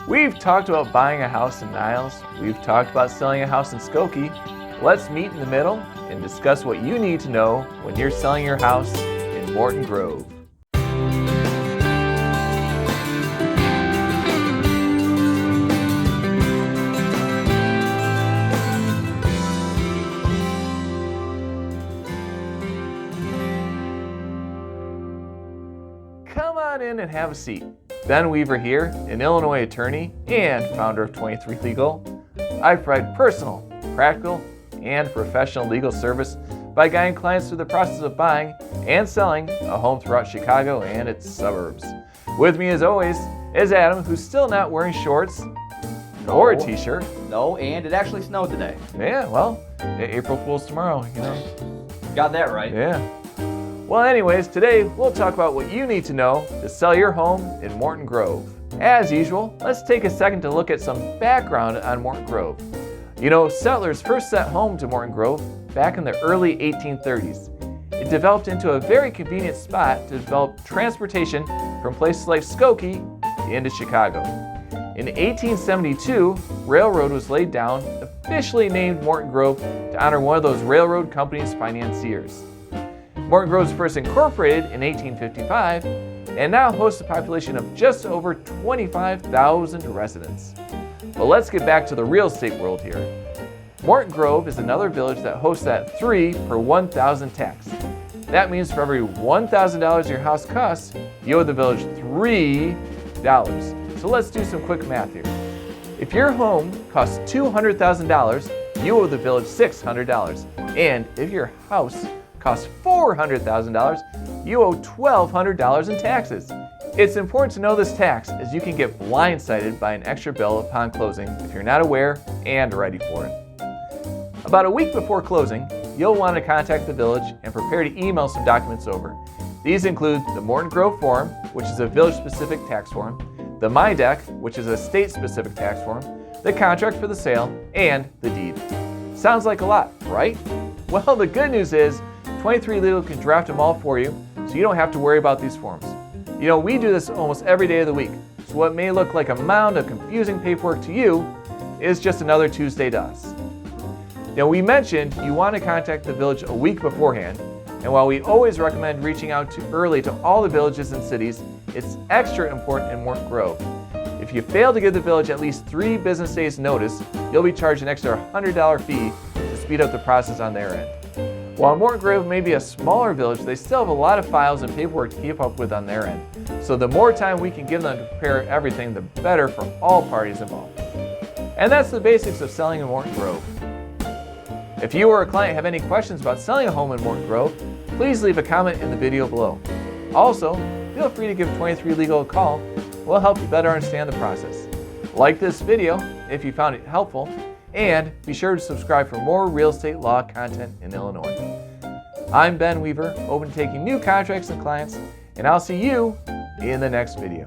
We've talked about buying a house in Niles. We've talked about selling a house in Skokie. Let's meet in the middle and discuss what you need to know when you're selling your house in Morton Grove. Come on in and have a seat. Ben Weaver here, an Illinois attorney and founder of 23 Legal. I provide personal, practical, and professional legal service by guiding clients through the process of buying and selling a home throughout Chicago and its suburbs. With me as always is Adam, who's still not wearing shorts or a t-shirt. No, and it actually snowed today. Yeah, well, April Fool's tomorrow, you know. Got that right. Yeah. Well, anyways, today we'll talk about what you need to know to sell your home in Morton Grove. As usual, let's take a second to look at some background on Morton Grove. You know, settlers first set home to Morton Grove back in the early 1830s. It developed into a very convenient spot to develop transportation from places like Skokie into Chicago. In 1872, railroad was laid down, officially named Morton Grove to honor one of those railroad company's financiers. Morton Grove was first incorporated in 1855 and now hosts a population of just over 25,000 residents. But let's get back to the real estate world here. Morton Grove is another village that hosts that 3 per 1,000 tax. That means for every $1,000 your house costs, you owe the village $3. So let's do some quick math here. If your home costs $200,000, you owe the village $600. And if your house costs $400,000, you owe $1,200 in taxes. It's important to know this tax, as you can get blindsided by an extra bill upon closing if you're not aware and ready for it. About a week before closing, you'll want to contact the village and prepare to email some documents over. These include the Morton Grove form, which is a village-specific tax form, the My Deck, which is a state-specific tax form, the contract for the sale, and the deed. Sounds like a lot, right? Well, the good news is 23 Legal can draft them all for you, so you don't have to worry about these forms. You know, we do this almost every day of the week, so what may look like a mound of confusing paperwork to you is just another Tuesday to us. Now, we mentioned you want to contact the village a week beforehand, and while we always recommend reaching out early to all the villages and cities, it's extra important in Morton Grove. If you fail to give the village at least 3 business days notice, you'll be charged an extra $100 fee to speed up the process on their end. While Morton Grove may be a smaller village, they still have a lot of files and paperwork to keep up with on their end. So the more time we can give them to prepare everything, the better for all parties involved. And that's the basics of selling in Morton Grove. If you or a client have any questions about selling a home in Morton Grove, please leave a comment in the video below. Also, feel free to give 23 Legal a call. We'll help you better understand the process. Like this video if you found it helpful, and be sure to subscribe for more real estate law content in Illinois. I'm Ben Weaver, open to taking new contracts and clients, and I'll see you in the next video.